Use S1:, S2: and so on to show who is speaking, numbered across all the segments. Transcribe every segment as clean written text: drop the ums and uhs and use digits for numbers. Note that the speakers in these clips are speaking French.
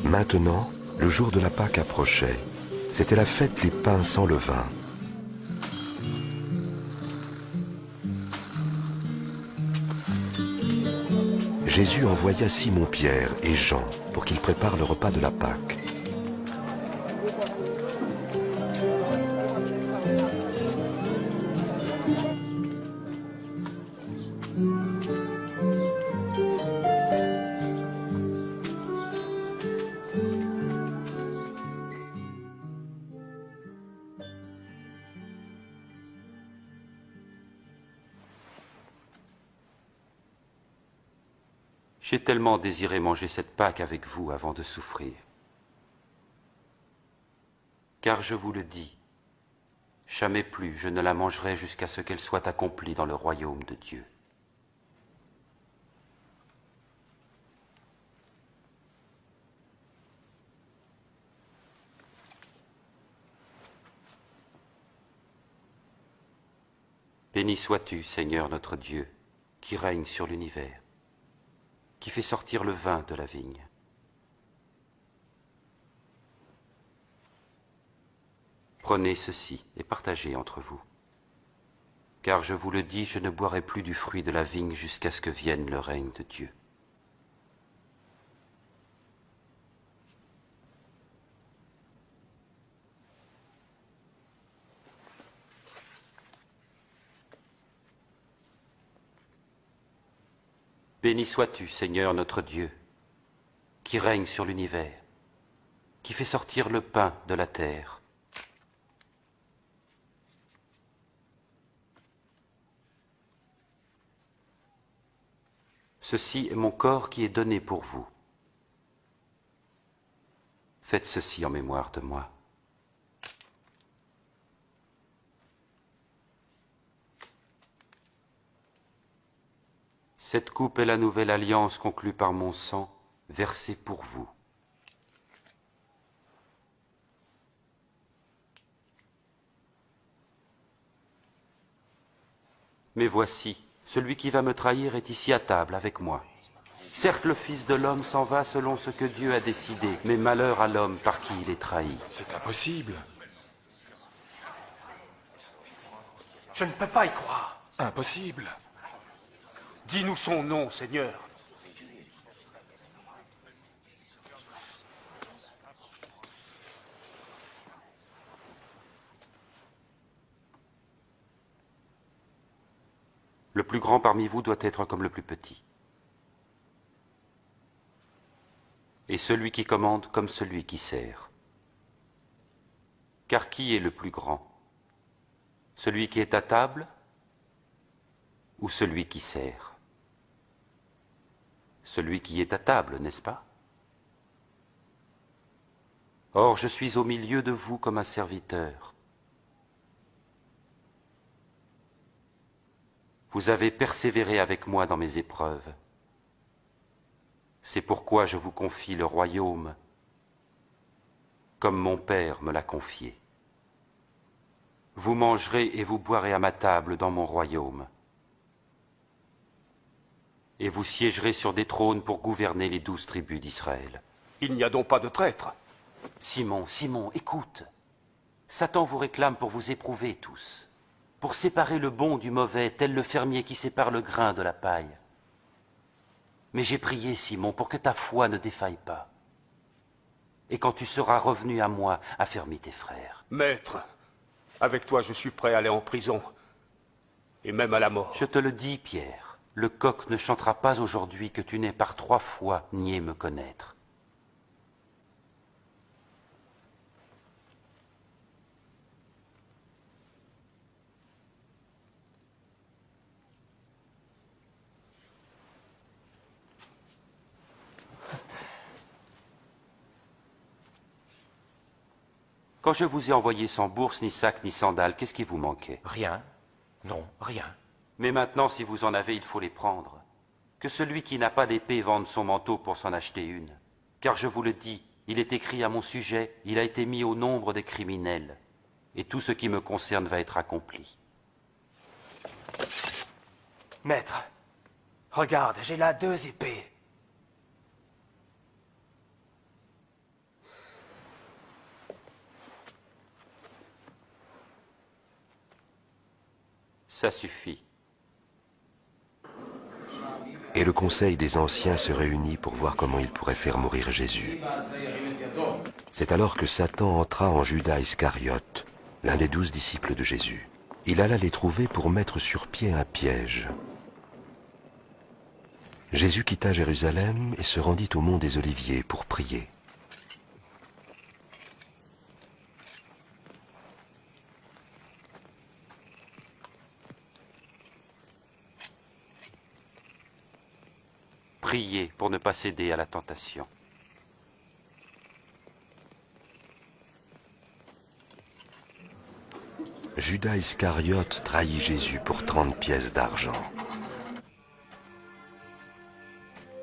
S1: Maintenant, le jour de la Pâque approchait. C'était la fête des pains sans levain. Jésus envoya Simon-Pierre et Jean pour qu'ils préparent le repas de la Pâque.
S2: J'ai tellement désiré manger cette Pâque avec vous avant de souffrir. Car je vous le dis, jamais plus je ne la mangerai jusqu'à ce qu'elle soit accomplie dans le royaume de Dieu. Béni sois-tu, Seigneur notre Dieu, qui règne sur l'univers, qui fait sortir le vin de la vigne. Prenez ceci et partagez entre vous. Car je vous le dis, je ne boirai plus du fruit de la vigne jusqu'à ce que vienne le règne de Dieu. Béni sois-tu, Seigneur notre Dieu, qui règne sur l'univers, qui fait sortir le pain de la terre. Ceci est mon corps qui est donné pour vous. Faites ceci en mémoire de moi. Cette coupe est la nouvelle alliance conclue par mon sang, versé pour vous. Mais voici, celui qui va me trahir est ici à table avec moi. Certes, le Fils de l'homme s'en va selon ce que Dieu a décidé, mais malheur à l'homme par qui il est trahi.
S3: C'est impossible.
S4: Je ne peux pas y croire.
S3: Impossible.
S4: Dis-nous son nom, Seigneur.
S2: Le plus grand parmi vous doit être comme le plus petit. Et celui qui commande comme celui qui sert. Car qui est le plus grand? Celui qui est à table ou celui qui sert? Celui qui est à table, n'est-ce pas? Or, je suis au milieu de vous comme un serviteur. Vous avez persévéré avec moi dans mes épreuves. C'est pourquoi je vous confie le royaume, comme mon Père me l'a confié. Vous mangerez et vous boirez à ma table dans mon royaume. Et vous siégerez sur des trônes pour gouverner les 12 tribus d'Israël.
S4: Il n'y a donc pas de traître.
S2: Simon, Simon, écoute. Satan vous réclame pour vous éprouver tous, pour séparer le bon du mauvais, tel le fermier qui sépare le grain de la paille. Mais j'ai prié, Simon, pour que ta foi ne défaille pas. Et quand tu seras revenu à moi, affermis tes frères.
S4: Maître, avec toi je suis prêt à aller en prison, et même à la mort.
S2: Je te le dis, Pierre, le coq ne chantera pas aujourd'hui que tu n'aies par 3 fois nié me connaître. Quand je vous ai envoyé sans bourse, ni sac, ni sandales, qu'est-ce qui vous manquait?
S5: Rien. Non, rien.
S2: Mais maintenant, si vous en avez, il faut les prendre. Que celui qui n'a pas d'épée vende son manteau pour s'en acheter une. Car je vous le dis, il est écrit à mon sujet, il a été mis au nombre des criminels. Et tout ce qui me concerne va être accompli.
S6: Maître, regarde, j'ai là 2 épées.
S2: Ça suffit.
S1: Et le conseil des anciens se réunit pour voir comment il pourrait faire mourir Jésus. C'est alors que Satan entra en Judas Iscariote, l'un des 12 disciples de Jésus. Il alla les trouver pour mettre sur pied un piège. Jésus quitta Jérusalem et se rendit au mont des Oliviers pour prier.
S2: Priez pour ne pas céder à la tentation.
S1: Judas Iscariote trahit Jésus pour 30 pièces d'argent.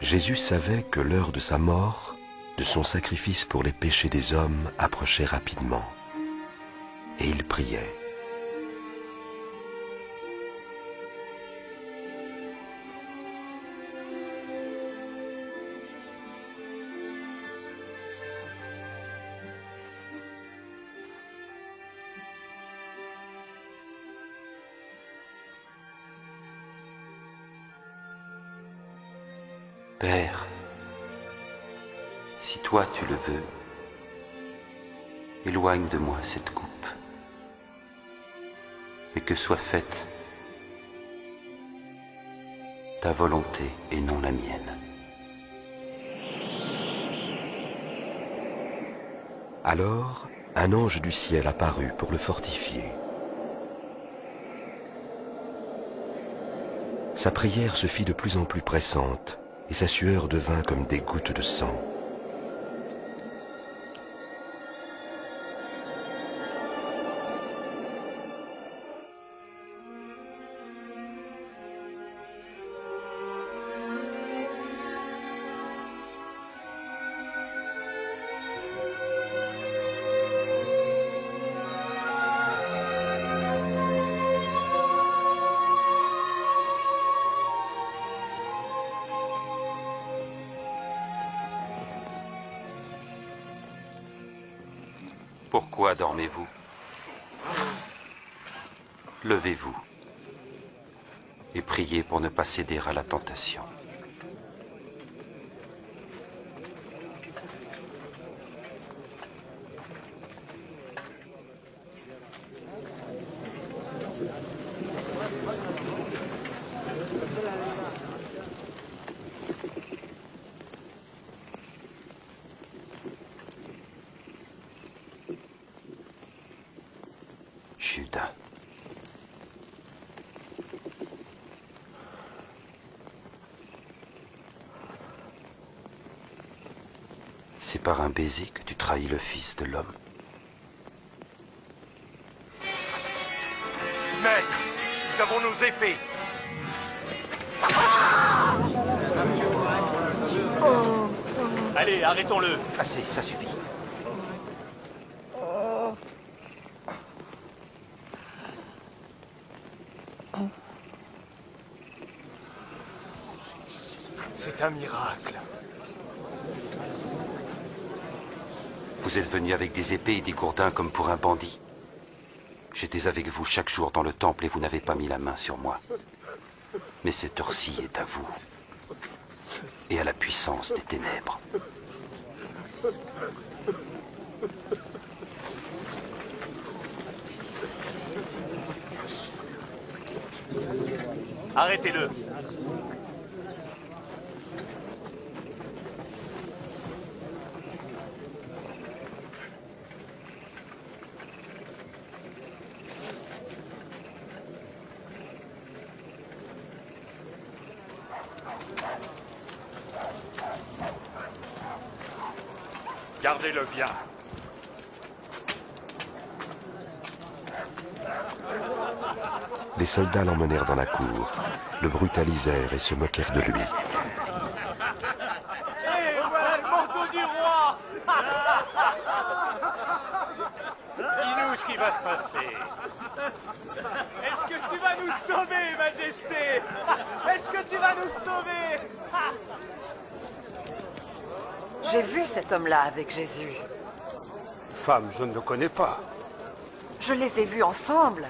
S1: Jésus savait que l'heure de sa mort, de son sacrifice pour les péchés des hommes, approchait rapidement. Et il priait.
S2: Père, si toi tu le veux, éloigne de moi cette coupe, mais que soit faite ta volonté et non la mienne.
S1: Alors, un ange du ciel apparut pour le fortifier. Sa prière se fit de plus en plus pressante, et sa sueur devint comme des gouttes de sang.
S2: Pourquoi dormez-vous? Levez-vous et priez pour ne pas céder à la tentation. Judas. C'est par un baiser que tu trahis le Fils de l'homme.
S5: Maître, nous avons nos épées.
S4: Allez, arrêtons-le.
S2: Assez, ça suffit.
S4: C'est un miracle.
S2: Vous êtes venu avec des épées et des gourdins comme pour un bandit. J'étais avec vous chaque jour dans le temple et vous n'avez pas mis la main sur moi. Mais cette heure-ci est à vous et à la puissance des ténèbres.
S4: Arrêtez-le. Gardez-le bien.
S1: Les soldats l'emmenèrent dans la cour, le brutalisèrent et se moquèrent de lui.
S4: Et voilà le manteau du roi. Dis-nous ce qui va se passer. Est-ce que tu vas nous sauver, Majesté? Est-ce que tu vas nous sauver?
S3: J'ai vu cet homme-là avec Jésus.
S4: Femme, je ne le connais pas.
S3: Je les ai vus ensemble.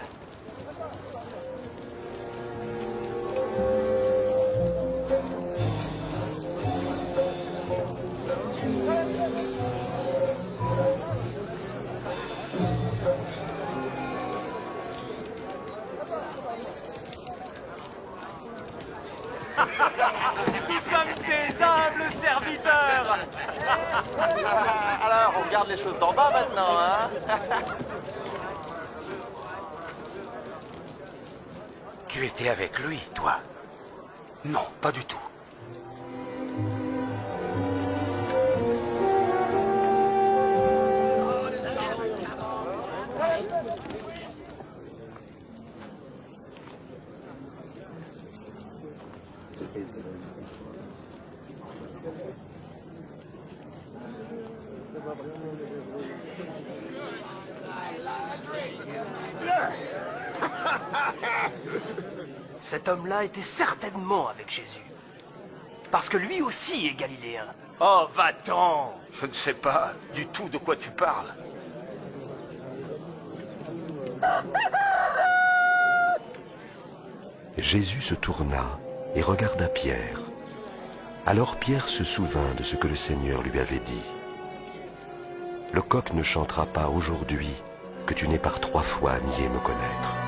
S4: sommes tes humbles serviteurs.
S6: Alors, on regarde les choses d'en bas maintenant, hein?
S5: Tu étais avec lui, toi? Non, pas du tout.
S7: Cet homme-là était certainement avec Jésus. Parce que lui aussi est galiléen.
S4: Oh, va-t'en.
S5: Je ne sais pas du tout de quoi tu parles.
S1: Jésus se tourna et regarda Pierre. Alors Pierre se souvint de ce que le Seigneur lui avait dit. Le coq ne chantera pas aujourd'hui que tu n'aies par 3 fois nié me connaître.